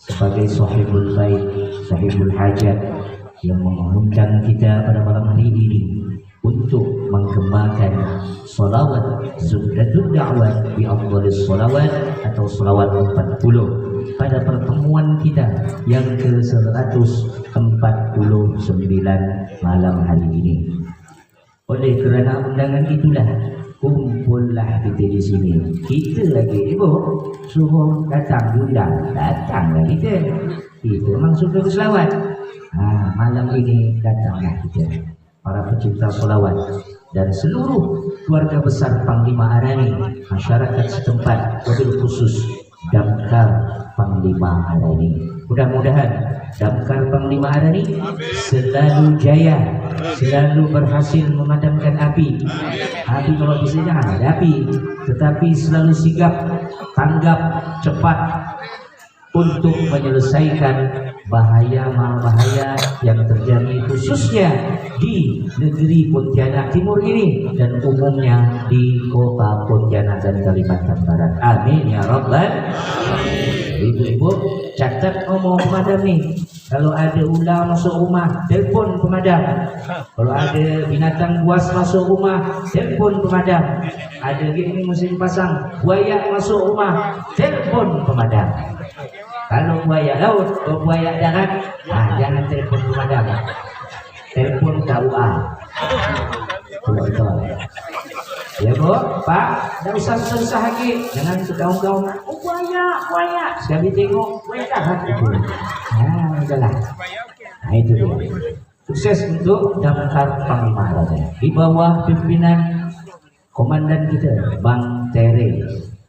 sebagai sahibul bait, sahibul hajat yang mengundang kita pada malam hari ini untuk menggemakan salawat Zubdatul Da'wat bi afdhalis salawat atau salawat 40 pada pertemuan kita yang ke-149 malam hari ini. Oleh kerana undangan itulah kumpullah kita di sini. Kita lagi ibu suruh datang diundang, datanglah kita. Kita memang suka berselawat. Malam ini datanglah kita, para pecinta selawat dan seluruh keluarga besar Panglima Arani, masyarakat setempat, wabil khusus Damkar Panglima Arani. Mudah-mudahan Damkar Panglima Arani selalu jaya, selalu berhasil memadamkan api. Api kalau bisa jangan ada api, tetapi selalu sigap, tanggap, cepat untuk menyelesaikan bahaya-bahaya yang terjadi khususnya di negeri Pontianak Timur ini dan umumnya di kota Pontianak dan Kalimantan Barat. Amin ya rabbal alamin. Ibu-ibu catat ngomong pemadam nih. Kalau ada ular masuk rumah, telpon pemadam. Kalau ada binatang buas masuk rumah, telpon pemadam. Ada gini musim pasang, buaya masuk rumah, telpon pemadam. Kalau buaya laut, kalau buaya darat, jangan telpon pemadam. Telpon KUA. Betul. Ya Bu, Pak, tidak usah susah lagi. Jangan segaung-gaung. Oh buaya. Sekali tengok, buaya darat itu. Udahlah. Itu dia. Sukses untuk Damkar Panglima Arani di bawah pimpinan komandan kita, Bang Tere.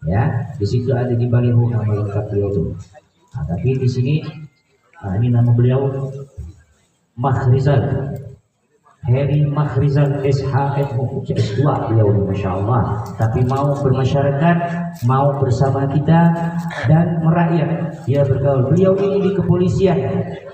Ya, di situ ada di baliho nama lengkap beliau itu. Tapi di sini ini nama beliau Makhrizal Heri Makhrizal SHMU CS2 beliau ini Masya Allah. Tapi mau bermasyarakat, mau bersama kita dan merakyat. Dia bergaul. Beliau ini di kepolisian.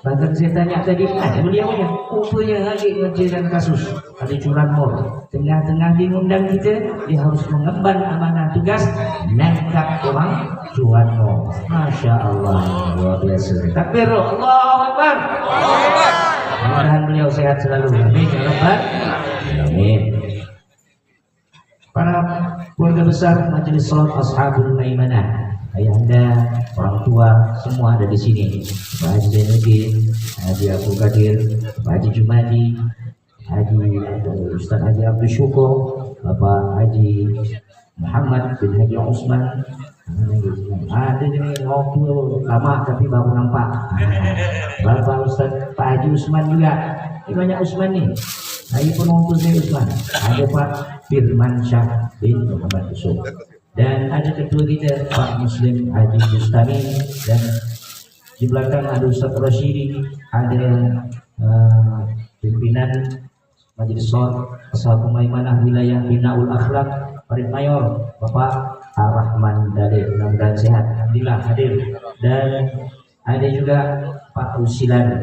Bahkan saya tanya tadi, beliaunya rupanya lagi ngerjakan kasus. Ada curanmor. Tengah-tengah diundang kita, dia harus mengemban amanah tugas nangkap orang curanmor. Masya Allah, luar biasa. Takbir, Allahu Akbar. Mudah-mudahan beliau sehat selalu. Amin ya rabbal alamin. Para keluarga besar Majelis Salat Ashabul Maimanah, ayahanda, orang tua, semua ada di sini. Pak Haji Zainuddin, Haji Abdul Qadir, Pak Haji Jumadi, Ustaz Haji Abdul Syukur, Bapak Haji Muhammad bin Haji Usman. Ada ni orang tua lama tapi baru nampak. Bapak Ustaz Pak Haji Usman juga. Ini banyak Usman ni. Saya pun orang tua saya Usman. Ada Pak Firman Syah bin Muhammad Yusuf. Dan ada ketua kita Pak Muslim Haji Bustami. Dan di belakang ada Ustaz Rashidi. Ada pimpinan Majelis Salat Ashabul Maimanah Wilayah Binaul Akhlak Parit Mayor Bapak Ar-Rahman Dalil, mudah-mudahan sehat. Alhamdulillah hadir. Dan ada juga Pak Usilan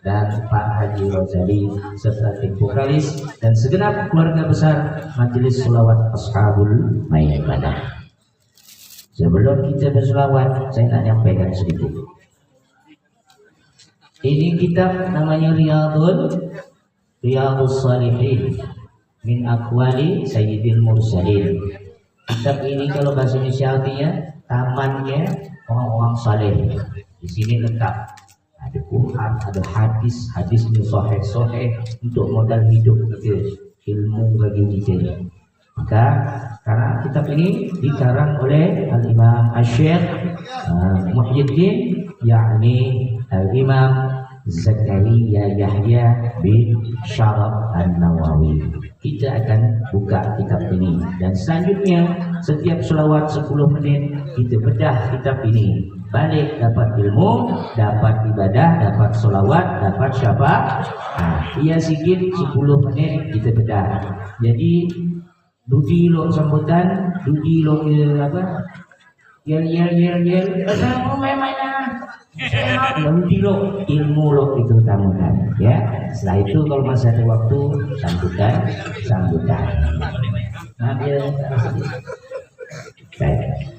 dan Pak Haji Rozali serta tim vokalis dan segenap keluarga besar Majelis Selawat Ashabul Maimanah. Sebelum kita berselawat, saya nak nyampaikan sedikit. Ini kitab namanya Riyadhus Shalihin min Aqwali Sayyidil Mursalin. Kitab ini kalau bahasa Indonesia artinya tamannya orang-orang saleh. Di sini lengkap. Ada Quran, ada hadisnya sahih untuk modal hidup kita, ilmu bagi kita. Maka karena kitab ini dikarang oleh Al-Imam Asy-Syaikh Muhyiddin yakni Al-Imam Zakaria Yahya bin Syaraf An-Nawawi. Kita akan buka kitab ini dan selanjutnya setiap selawat 10 menit kita bedah kitab ini. Balik dapat ilmu, dapat ibadah, dapat selawat, dapat syafaat. Ia sikit 10 menit kita bedah. Jadi dudi lo sambutan, dudi lo apa? Yel. Dudi lo ilmu lo itu tamukan ya. Setelah itu kalau masih ada waktu sambutan. Nah dia baik.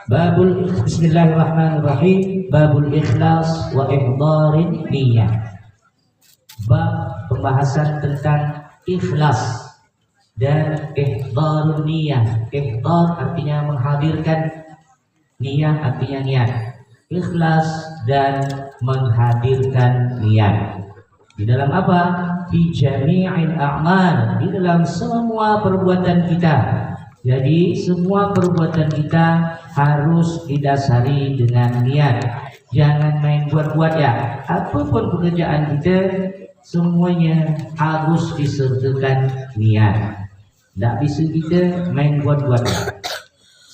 Bismillahirrahmanirrahim. Babul ikhlas wa ihdharin niyah. Bab pembahasan tentang ikhlas dan ihdharun niyah. Ihdhar artinya menghadirkan, niyah artinya niat. Ikhlas dan menghadirkan niat. Di dalam apa? Di jami'il a'mal, di dalam semua perbuatan kita. Jadi semua perbuatan kita harus didasari dengan niat. Jangan main buat-buat ya. Apapun pekerjaan kita, semuanya harus disertakan niat. Tidak bisa kita main buat-buat.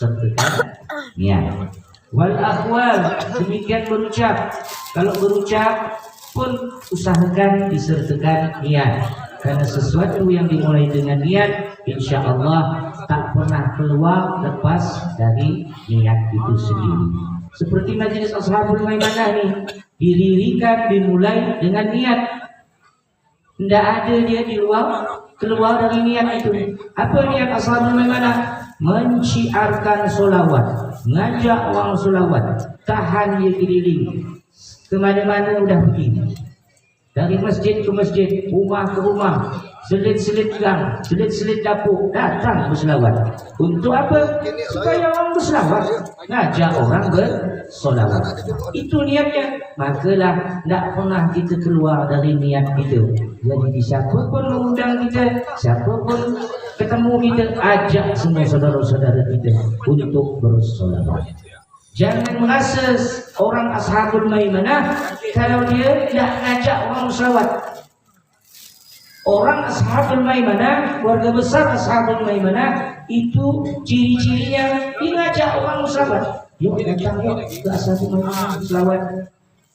Sertakan niat. Wal akhwal, demikian berucap. Kalau berucap pun usahakan disertakan niat. Karena sesuatu yang dimulai dengan niat, insya Allah tak pernah keluar lepas dari niat itu sendiri. Seperti majelis Ashabul Maimanah nih, didirikan dimulai dengan niat. Tidak ada dia di luar keluar dari niat itu. Apa niat Ashabul Maimanah? Menciarkan solawat, ngajak orang solawat, tahan dia keliling, kemana-mana udah pergi. Dari masjid ke masjid, rumah ke rumah, selit-selit gang, selit-selit dapur, datang berselawat. Untuk apa? Supaya orang berselawat, ngajak orang bersolawat. Itu niatnya. Makalah tidak pernah kita keluar dari niat itu. Jadi siapa pun mengundang kita, siapa pun ketemu kita, ajak semua saudara-saudara kita untuk bersolawat. Jangan merasa orang Ashabul Maimanah kalau dia tidak ngajak orang berselawat. Orang Ashabul Maimanah, keluarga besar Ashabul Maimanah, itu ciri-cirinya dia ngajak orang berselawat. Yuk datang yuk ke Ashabul Maimanah berselawat.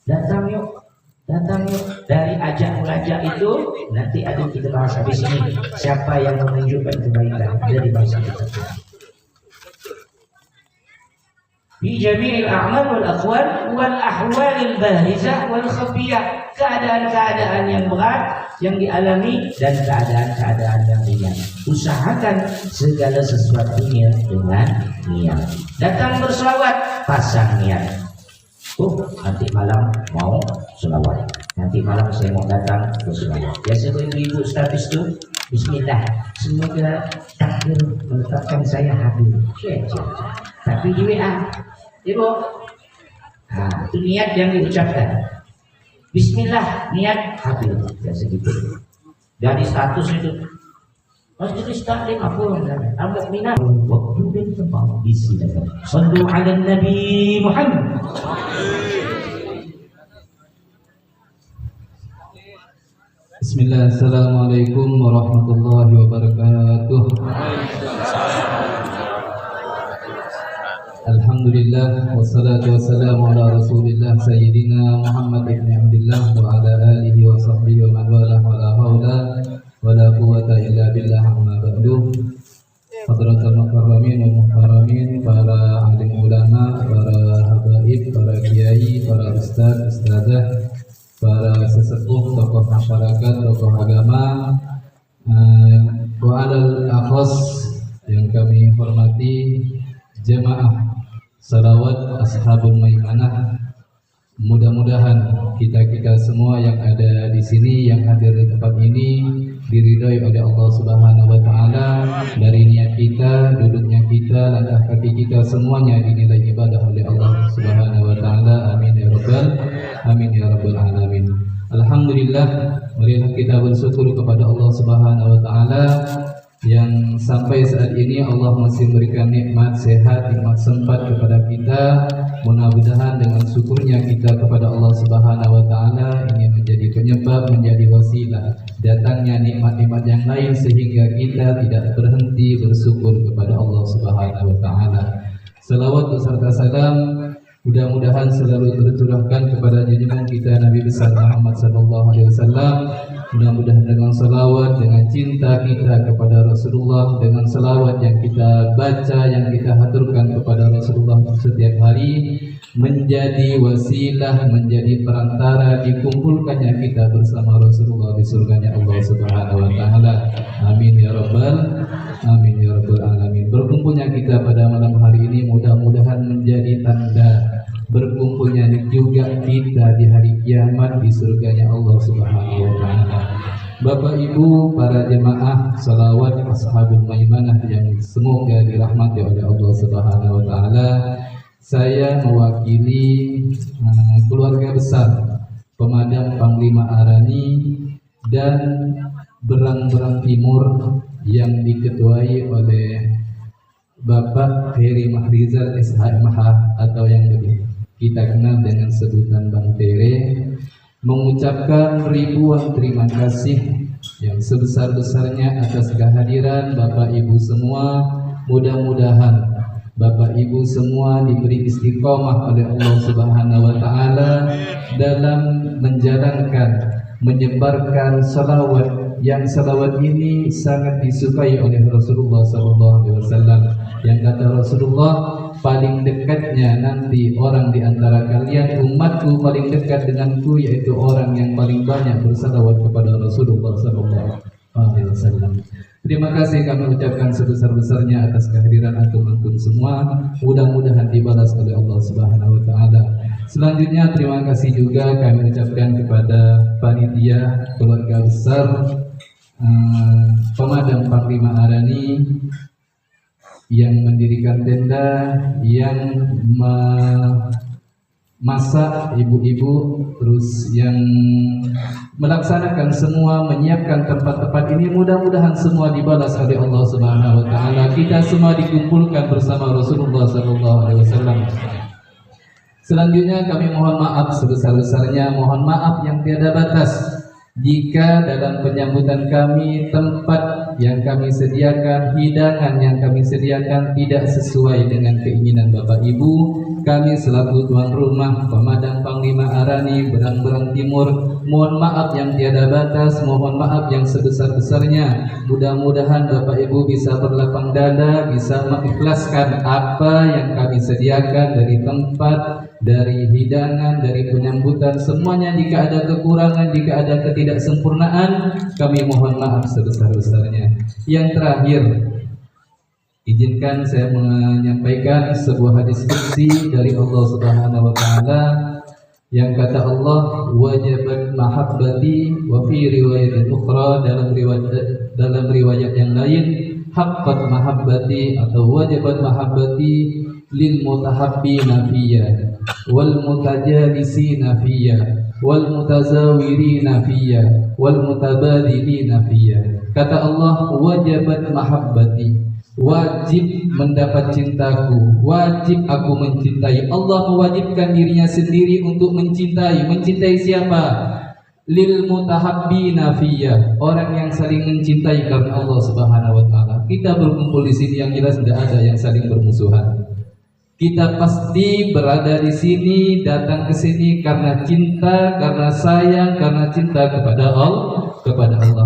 Datang yuk. Datang yuk. Dari ajak-mengajak itu nanti ada kita bahas habis ini. Siapa yang menunjukkan kebaikan dari bahasa kita. Fi jami'il a'mal wal aqwal wal ahwalil barizah wal khafiyah. Keadaan-keadaan yang berat yang dialami dan keadaan-keadaan yang ringan. Usahakan segala sesuatunya dengan niat. Datang berselawat, pasang niat. Nanti malam mau selawat. Nanti malam saya mau datang berselawat. Biasa ibu-ibu status itu Bismillah, semoga takdir menetapkan saya hadir. Tapi di WA, ibu, itu niat yang diucapkan. Bismillah, niat hadir. Biasa gitu. Dari status itu, Majelis Taklim apa? Agak minat. Waktu dan tempat disilakan. Sallu ala Nabi Muhammad. Bismillah, assalamualaikum warahmatullahi wabarakatuh. Alhamdulillah, wassalatu wassalamu ala rasulillah Sayyidina Muhammad ibn Abdillah wa ala alihi wa sahbihi wa man walah wa la hawla wa la quwata illa billah amma ba'du. Hadratul mukarramin wa muhtaramin, para alim ulama, para habaib, para kiai, para ustaz, ustazah, para sesepuh, tokoh masyarakat, tokoh agama, wa alal akhos yang kami hormati, jamaah salawat Ashabul Maimanah. Mudah-mudahan kita semua yang ada di sini, yang hadir di tempat ini, diridhoi oleh Allah Subhanahu wa taala. Dari niat kita, duduknya kita, langkah kaki kita, semuanya dinilai ibadah oleh Allah Subhanahu wa taala. Amin ya rabbal alamin. Alhamdulillah, marilah kita bersyukur kepada Allah Subhanahu wa taala yang sampai saat ini Allah masih memberikan nikmat sehat, nikmat sempat kepada kita. Mudah-mudahan dengan syukurnya kita kepada Allah Subhanahu wa taala ini menjadi penyebab, menjadi wasilah datangnya nikmat-nikmat yang lain sehingga kita tidak berhenti bersyukur kepada Allah Subhanahu wa taala. Salawat beserta salam mudah-mudahan selalu tercurahkan kepada junjungan kita Nabi besar Muhammad sallallahu alaihi wasallam. Mudah-mudahan dengan salawat, dengan cinta kita kepada Rasulullah, dengan salawat yang kita baca, yang kita haturkan kepada Rasulullah setiap hari, menjadi wasilah, menjadi perantara dikumpulkannya kita bersama Rasulullah di surganya Allah Subhanahu wa taala. Amin ya rabbal alamin. Berkumpul berkumpulnya kita pada malam hari ini mudah-mudahan menjadi tanda berkumpulnya juga kita di hari kiamat di surganya Allah Subhanahu wa taala. Bapak Ibu para jemaah salawat ashabul maimanah yang semoga dirahmati oleh Allah Subhanahu wa taala, saya mewakili keluarga besar Pemadam Panglima Arani dan Berang-Berang Timur yang diketuai oleh Bapak Heri Mahrizal SHMH atau yang lebih kita kenal dengan sebutan Bang Tere, mengucapkan ribuan terima kasih yang sebesar-besarnya atas kehadiran Bapak Ibu semua. Mudah-mudahan Bapak Ibu semua diberi istiqomah oleh Allah Subhanahu wa taala dalam menyebarkan salawat yang salawat ini sangat disukai oleh Rasulullah SAW. Yang kata Rasulullah, paling dekatnya nanti orang di antara kalian, umatku paling dekat denganku, yaitu orang yang paling banyak bersalawat kepada Rasulullah SAW. Terima kasih kami ucapkan sebesar-besarnya atas kehadiran antum-antum semua. Mudah-mudahan dibalas oleh Allah Subhanahu wa taala. Selanjutnya terima kasih juga kami ucapkan kepada panitia keluarga besar Pemadam Panglima Arani yang mendirikan tenda, yang memasak ibu-ibu, terus yang melaksanakan semua, menyiapkan tempat-tempat ini. Mudah-mudahan semua dibalas oleh Allah Subhanahu wa taala. Kita semua dikumpulkan bersama Rasulullah sallallahu alaihi wasallam. Selanjutnya kami mohon maaf sebesar-besarnya, mohon maaf yang tiada batas jika dalam penyambutan kami tempat yang kami sediakan, hidangan yang kami sediakan tidak sesuai dengan keinginan Bapak Ibu. Kami selaku tuan rumah Pemadam Panglima Arani Berang-Berang Timur mohon maaf yang tiada batas, mohon maaf yang sebesar-besarnya. Mudah-mudahan Bapak Ibu bisa berlapang dada, bisa mengikhlaskan apa yang kami sediakan dari tempat, dari hidangan, dari penyambutan, semuanya. Jika ada kekurangan, jika ada ketidaksempurnaan, kami mohon maaf sebesar-besarnya. Yang terakhir, izinkan saya menyampaikan sebuah hadis qudsi dari Allah Subhanahu wa taala yang kata Allah, wajabat mahabbati, wa fi riwayatin ukhra, dalam riwayat yang lain, haqqat mahabbati atau wajabat mahabbati lil mutahabbina fiyya wal mutajalisina fiyya wal mutazawirina fiyya wal mutabadilina fiyya. Kata Allah, wajabat mahabbati, wajib mendapat cintaku, wajib aku mencintai. Allah mewajibkan dirinya sendiri untuk mencintai. Mencintai siapa? Lil mutahabbina fiyya, orang yang saling mencintai karena Allah Subhanahu wa taala. Kita berkumpul di sini yang jelas tidak ada yang saling bermusuhan. Kita pasti berada di sini, datang ke sini karena cinta, karena sayang, karena cinta kepada Allah,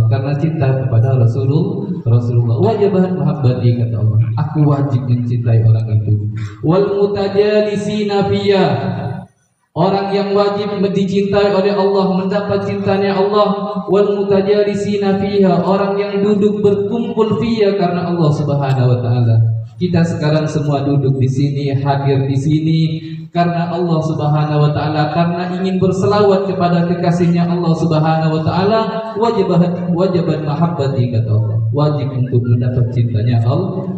karena cinta kepada Rasulullah. Wajibat mahabbati, kata Allah, aku wajib mencintai orang itu. Wal mutajalisina fiyya, orang yang wajib dicintai oleh Allah, mendapat cintanya Allah. Wal mutajalisina fiyya, orang yang duduk berkumpul fiyya karena Allah Subhanahu wa taala. Kita sekarang semua duduk di sini, hadir di sini karena Allah Subhanahu wa taala, karena ingin berselawat kepada kekasihnya Allah Subhanahu wa taala. Wajibat mahabbati, kata Allah, wajib untuk mendapat cintanya Allah.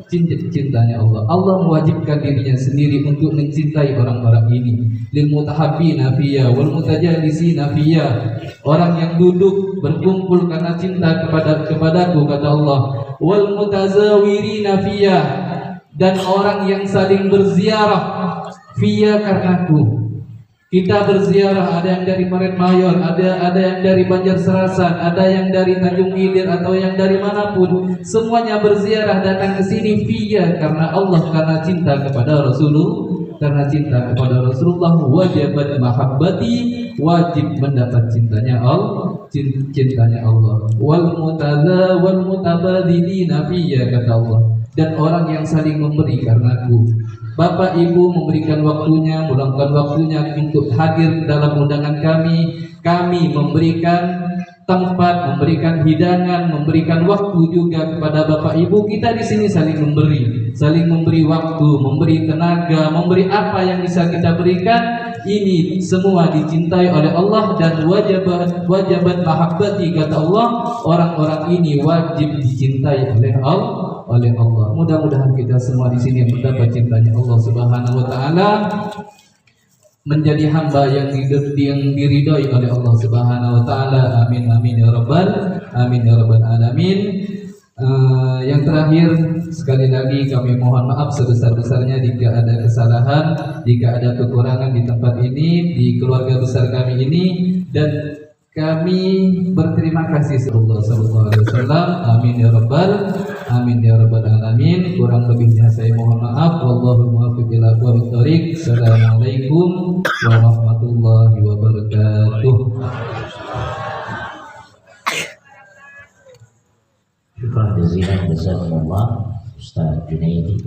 Allah mewajibkan dirinya sendiri untuk mencintai orang-orang ini. Lil mutahabbina fiyya wal mutajalisina fiyya, orang yang duduk berkumpul karena cinta kepadaku, kata Allah. Wal mutazawirina fiyya, dan orang yang saling berziarah via karenaku. Kita berziarah, ada yang dari Paret Mayor, ada yang dari Banjar Serasan, ada yang dari Tanjung Ilir atau yang dari manapun. Semuanya berziarah datang ke sini via karena Allah, karena cinta kepada Rasulullah. Wajibat mahabbati, wajib mendapat cintanya Allah. Wal mutabadilina fiyya, kata Allah, dan orang yang saling memberi karenaku. Bapak Ibu memberikan waktunya, meluangkan waktunya untuk hadir dalam undangan kami. Kami memberikan tempat, memberikan hidangan, memberikan waktu juga kepada Bapak Ibu. Kita di sini saling memberi. saling memberi waktu, memberi tenaga, memberi apa yang bisa kita berikan. Ini semua dicintai oleh Allah dan wajibat mahabbati, kata Allah, orang-orang ini wajib dicintai oleh Allah. Mudah-mudahan kita semua di sini mendapat cintanya Allah Subhanahu wa taala, menjadi hamba yang diridhoi oleh Allah Subhanahu wa taala. Amin amin ya rabbal alamin. Yang terakhir, sekali lagi kami mohon maaf sebesar-besarnya jika ada kesalahan, jika ada kekurangan di tempat ini, di keluarga besar kami ini, dan kami berterima kasih sallallahu alaihi wasallam. Amin ya rabbal alamin. Kurang lebihnya saya mohon maaf. Wallahu muwaffiq ila aqwamit thoriq. Assalamualaikum warahmatullahi wabarakatuh. Syukur jazilan jazakumullah Ustaz Junaidi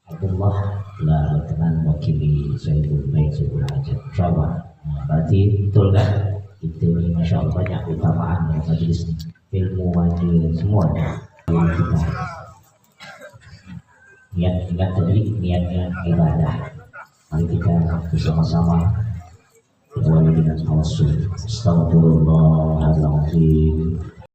Abdullah telah berkenan mewakili Sayyidul Baik Sayyidul Hajat. Insyaallah berarti betul kan, kita ini Masya Allah banyak keutamaan dalam majlis ilmu majlis semua kita. Ingat tadi niatnya ibadah. Mari kita bersama-sama berdoa dengan tawassul. Astagfirullahaladzim.